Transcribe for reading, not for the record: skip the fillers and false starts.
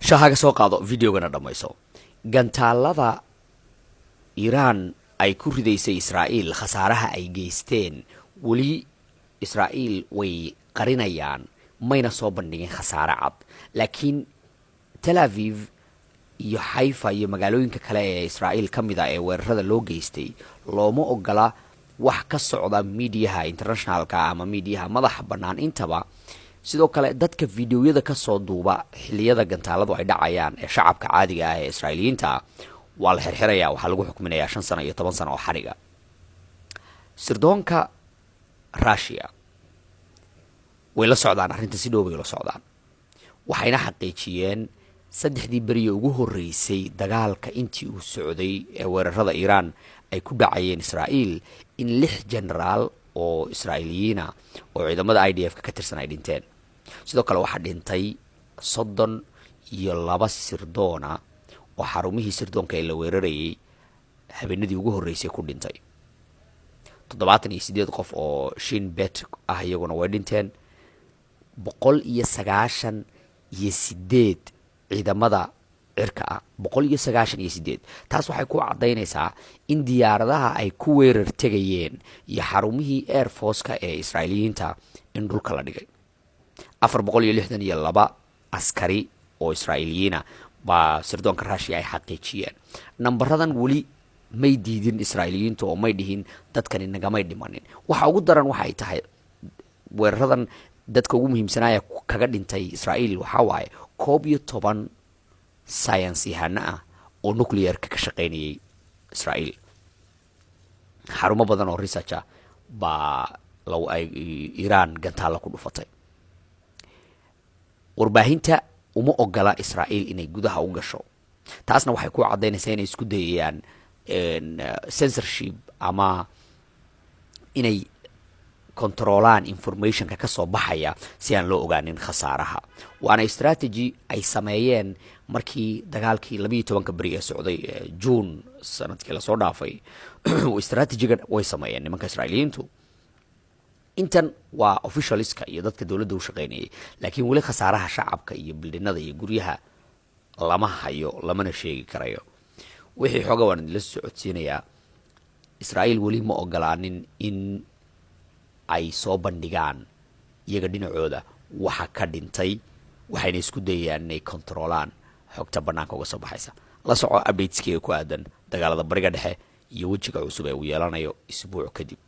shahaga soo qaado videogana dhamayso gantaalada Iran ay ku ridaysay Israa'iil khasaaraha ay geysteen wali Israa'iil way qarinayaan mayna soo bandhigin khasaare cad laakiin Tel Aviv iyo Haifa iyo magaalooyinka kale ee Israa'iil kamid ah ee weerarada loo geystay looma ogola wax ka socda meediyaha internationalka ama meediyaha madaxa bannaan intaba sidoo kale dadka fiidiyowyada ka soo duuba xilliyada gantaaladu ay dhacayaan ee shacabka caadiga ah ee Israa'iiliyiinta waa la xirxirayaa waxaa lagu xukminayaa 5 sano iyo 10 sano oo xariga sirdoonka Russia way la socdaan arrinta si dhow bay la socdaan waxayna xaqiijiyeen saddexdii bari ugu horeysay dagaalka intii uu socday ee weerarada Iran ay ku dhacayeen Israa'iil in 6 generaal oo Israa'iiliyiina oo ciidamada IDF ka tirsan ay dhinteen sidoo kale waxa dhintay 32 sirdoona oo xarumihii sirdoonka ee la weerarayay habeenadii ugu horeysay ku dhintay 78 qof oo Shin Bet ah iyaguna way dhinteen 198 ciidamada cirka ah 198 taas waxay ku cadeynaysaa in diyaaradaha ay ku weerar tagayeen iyo xarumihii Air Force-ka ee Israa'iiliyiinta in dhulka la dhigay 462 askari oo Israa'iiliyiina ba sirdoonka Russia ay xaqiijiyeen nambaradan wali may diidin Israa'iiliyiintu oo may dhihin dadkan inagamay dhimanin waxa ugu daran waxay tahay weeraradan dadka ugu muhiimsanaya kaga dhintay Israa'iil waxa waaye 11 science yahana ah oo nuclear ka shaqeynayay Israa'iil xarumo badan oo research ba law ay Iran gantaal ku dhufatay warbaahinta uma ogola Israa'iil inay gudaha u gasho taasna waxay ku cadeynaysaa inay isku dayayaan censorship ama inay controlaan information ka soo baxaya si aan loo ogaanin khasaaraha waana strategy ay sameeyeen markii dagaalkii 12 bari ee socday June sanadkii la soo dhaafay strategy-ga way sameeyeen nimanka Israa'iiliyiintu intan waa officialska iyo dadka dawladda u shaqeynayay laakiin wali khasaaraha shacabka iyo bildinada iyo guryaha lama hayo lamana sheegi karayo wixii xoga waan la socodsiinayaa Israa'iil wali ma ogolaanin in ay soo bandhigaan iyaga dhinacooda waxa ka dhintay waxayna isku dayayaan inay controlaan xogta banaanka uga soo baxaysa la soco updateskiga ku aadan dagaalada bariga dhexe iyo wajiga cusub ee uu yeelanayo isbuuc kadib